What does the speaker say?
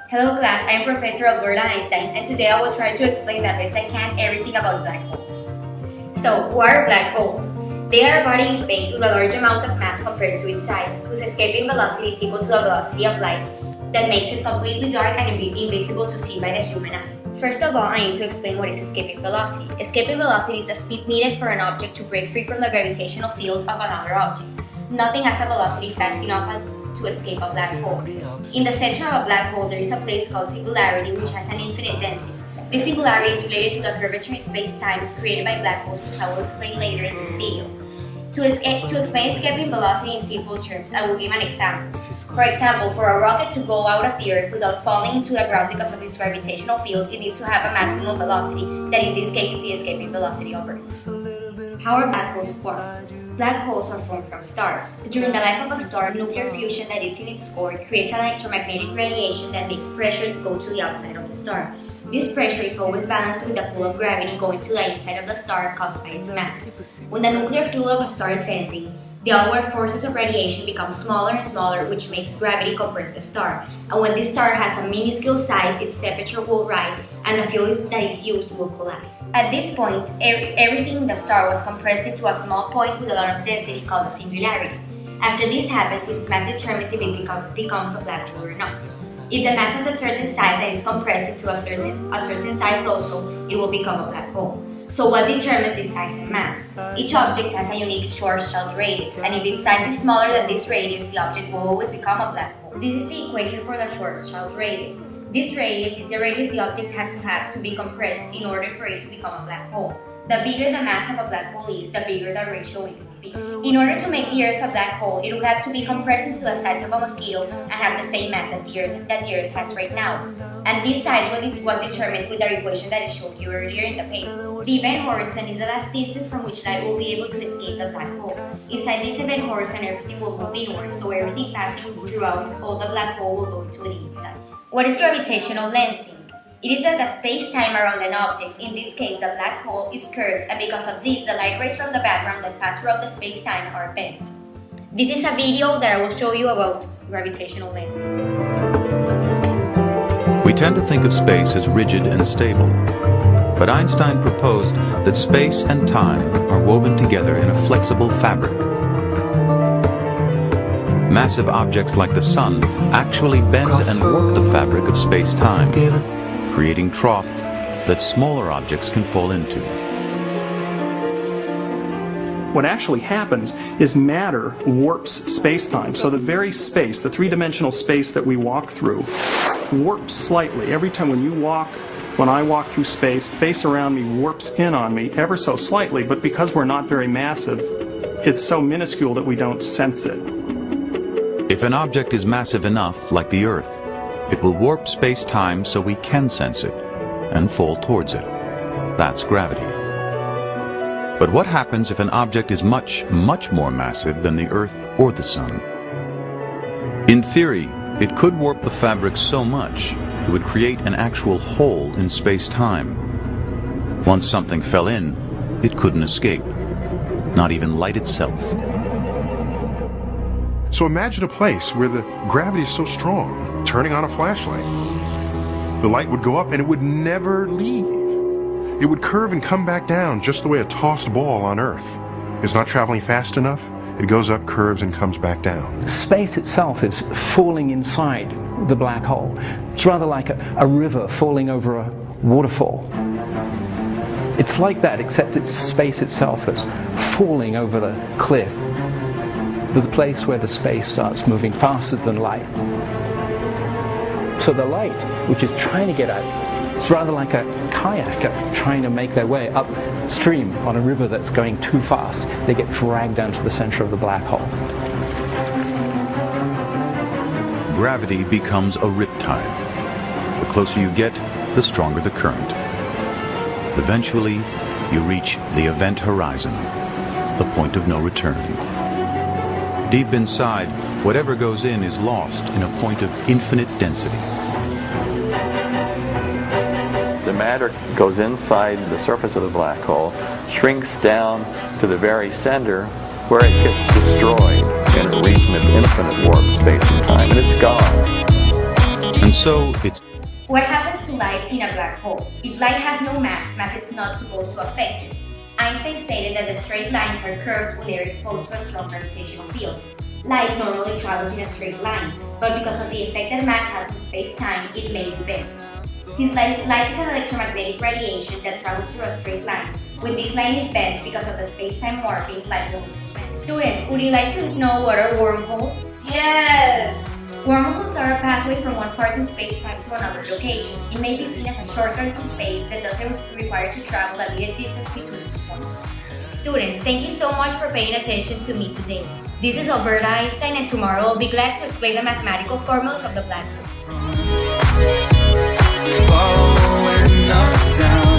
Hello class, I am Professor Albert Einstein, and today I will try to explain the best I can everything about black holes. So, what are black holes? They are a body in space with a large amount of mass compared to its size, whose escaping velocity is equal to the velocity of light, that makes it completely dark and invisible to see by the human eye. First of all, I need to explain what is escaping velocity. Escaping velocity is the speed needed for an object to break free from the gravitational field of another object. Nothing has a velocity fast enough to escape a black hole. In the center of a black hole, there is a place called singularity, which has an infinite density. This singularity is related to the curvature in space-time created by black holes, which I will explain later in this video. To explain escaping velocity in simple terms, I will give an example. For example, for a rocket to go out of the Earth without falling into the ground because of its gravitational field, it needs to have a maximum velocity, that in this case is the escaping velocity of Earth. How are black holes formed? Black holes are formed from stars. During the life of a star, nuclear fusion that is in its core creates an electromagnetic radiation that makes pressure go to the outside of the star. This pressure is always balanced with the pull of gravity going to the inside of the star caused by its mass. When the nuclear fuel of a star is empty, the outward forces of radiation become smaller and smaller, which makes gravity compress the star. And when this star has a minuscule size, its temperature will rise and the fuel that is used will collapse. At this point, everything in the star was compressed into a small point with a lot of density called a singularity. After this happens, its mass determines if it becomes a black hole or not. If the mass has a certain size that is compressed into a certain size also, it will become a black hole. So what determines its size and mass? Each object has a unique Schwarzschild radius, and if its size is smaller than this radius, the object will always become a black hole. This is the equation for the Schwarzschild radius. This radius is the radius the object has to have to be compressed in order for it to become a black hole. The bigger the mass of a black hole is, the bigger the ratio it will be. In order to make the Earth a black hole, it would have to be compressed into the size of a mosquito and have the same mass that the Earth has right now. And this size was determined with the equation that I showed you earlier in the paper. The event horizon is the last distance from which light will be able to escape the black hole. Inside this event horizon, everything will move inward, so everything passing throughout all the black hole will go to the inside. What is gravitational lensing? It is that the space-time around an object, in this case the black hole, is curved, and because of this, the light rays from the background that pass throughout the space-time are bent. This is a video that I will show you about gravitational lensing. We tend to think of space as rigid and stable, but Einstein proposed that space and time are woven together in a flexible fabric. Massive objects like the Sun actually bend and warp the fabric of space-time, creating troughs that smaller objects can fall into. What actually happens is matter warps space-time. So the very space, the three-dimensional space that we walk through, warps slightly. Every time when I walk through space, space around me warps in on me ever so slightly, but because we're not very massive, it's so minuscule that we don't sense it. If an object is massive enough, like the Earth, it will warp space-time so we can sense it and fall towards it. That's gravity. But what happens if an object is much, much more massive than the Earth or the Sun? In theory, it could warp the fabric so much it would create an actual hole in space-time. Once something fell in, it couldn't escape, not even light itself. So imagine a place where the gravity is so strong, turning on a flashlight. The light would go up and it would never leave. It would curve and come back down just the way a tossed ball on Earth. It's not traveling fast enough, it goes up, curves, and comes back down. Space itself is falling inside the black hole. It's rather like a river falling over a waterfall. It's like that, except it's space itself that's falling over the cliff. There's a place where the space starts moving faster than light. So the light, which is trying to get out, it's rather like a kayaker trying to make their way upstream on a river that's going too fast. They get dragged down to the center of the black hole. Gravity becomes a riptide. The closer you get, the stronger the current. Eventually, you reach the event horizon, the point of no return. Deep inside, whatever goes in is lost in a point of infinite density. The matter goes inside the surface of the black hole, shrinks down to the very center, where it gets destroyed in a region of infinite warp space and time, and it's gone. And so it's What happens to light in a black hole? If light has no mass it's not supposed to affect it. Einstein stated that the straight lines are curved when they are exposed to a strong gravitational field. Light normally travels in a straight line, but because of the effect that mass has on space-time, it may be bent. Since light is an electromagnetic radiation that travels through a straight line, when this line is bent because of the space-time warping, light will bend. Students, would you like to know what are wormholes? Yes! Wormholes are a pathway from one part in space-time to another location. It may be seen as a shortcut in space that doesn't require to travel a needed distance between 2 points. Students, thank you so much for paying attention to me today. This is Alberta Einstein, and tomorrow I'll be glad to explain the mathematical formulas of the black hole. Following the sound